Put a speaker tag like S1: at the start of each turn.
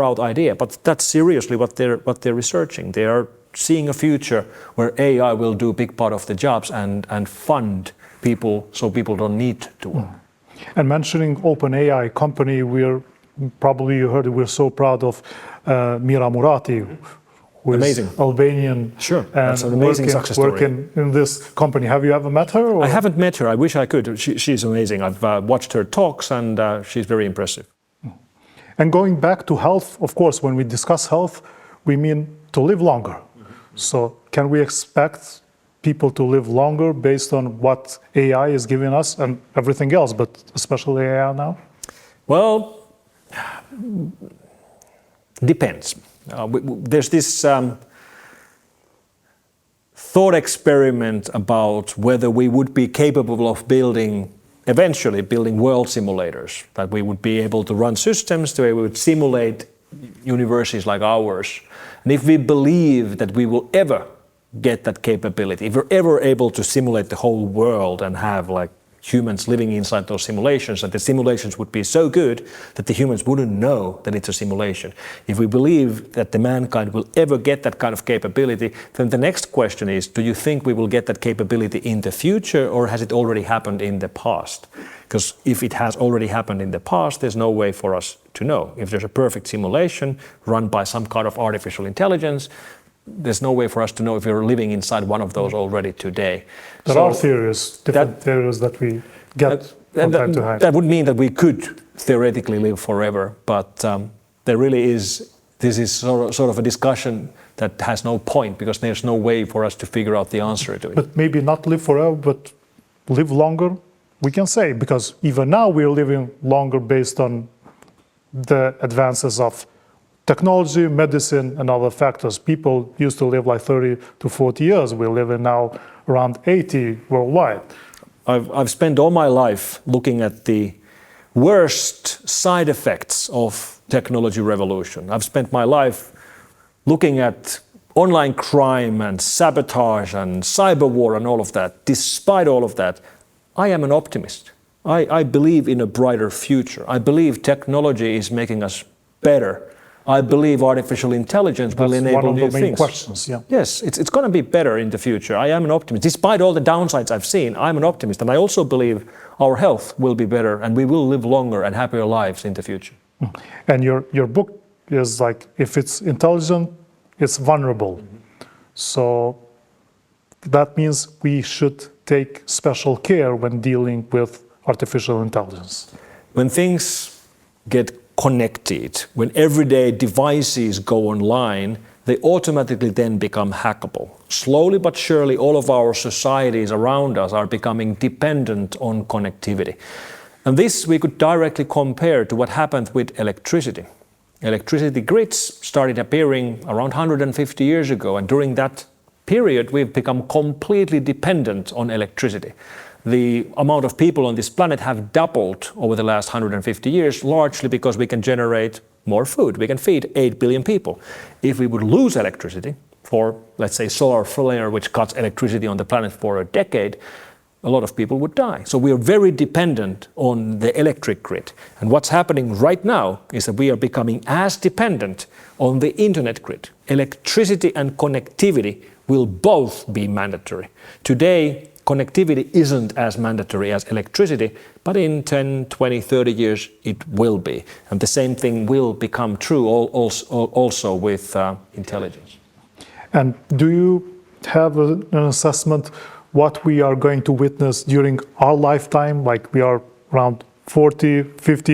S1: far-out idea, but that's seriously what they're researching. They are seeing a future where AI will do a big part of the jobs and fund people so people don't need to work.
S2: And mentioning OpenAI company, probably you heard we're so proud of Mira Murati, who is Albanian.
S1: Sure, that's an amazing success story.
S2: Working in this company. Have you ever met her? Or?
S1: I haven't met her. I wish I could. She's amazing. I've watched her talks and she's very impressive.
S2: And going back to health, of course, when we discuss health, we mean to live longer. So can we expect people to live longer based on what AI is giving us and everything else, but especially AI now?
S1: Well, depends. There's this thought experiment about whether we would be capable of eventually building world simulators, that we would be able to run systems where we would simulate universes like ours. And if we believe that we will ever get that capability, if we're ever able to simulate the whole world and have like humans living inside those simulations, that the simulations would be so good that the humans wouldn't know that it's a simulation. If we believe that the mankind will ever get that kind of capability, then the next question is, do you think we will get that capability in the future, or has it already happened in the past? Because if it has already happened in the past, there's no way for us to know. If there's a perfect simulation run by some kind of artificial intelligence, there's no way for us to know if we're living inside one of those already today.
S2: There are theories, different theories that we get from time to time.
S1: That would mean that we could theoretically live forever, but there really is, this is sort of a discussion that has no point, because there's no way for us to figure out the answer to it.
S2: But maybe not live forever, but live longer, we can say, because even now we're living longer based on the advances of technology, medicine, and other factors. People used to live like 30 to 40 years. We're living now around 80 worldwide.
S1: I've spent all my life looking at the worst side effects of technology revolution. I've spent my life looking at online crime and sabotage and cyber war and all of that. Despite all of that, I am an optimist. I believe in a brighter future. I believe technology is making us better. I believe artificial intelligence will enable new things.
S2: That's one of the main questions, yeah.
S1: Yes, it's going to be better in the future. I am an optimist. Despite all the downsides I've seen, I'm an optimist. And I also believe our health will be better and we will live longer and happier lives in the future.
S2: And your book is like, if it's intelligent, it's vulnerable. So that means we should take special care when dealing with artificial intelligence.
S1: When things get connected, when everyday devices go online, they automatically then become hackable. Slowly but surely, all of our societies around us are becoming dependent on connectivity. And this we could directly compare to what happened with electricity. Electricity grids started appearing around 150 years ago, and during that period we've become completely dependent on electricity. The amount of people on this planet have doubled over the last 150 years, largely because we can generate more food. We can feed 8 billion people. If we would lose electricity for, let's say, solar flare, which cuts electricity on the planet for a decade, a lot of people would die. So we are very dependent on the electric grid. And what's happening right now is that we are becoming as dependent on the internet grid. Electricity and connectivity will both be mandatory. Today, connectivity isn't as mandatory as electricity, but in 10, 20, 30 years it will be. And the same thing will become true also with intelligence.
S2: And do you have an assessment what we are going to witness during our lifetime? Like we are around 40, 50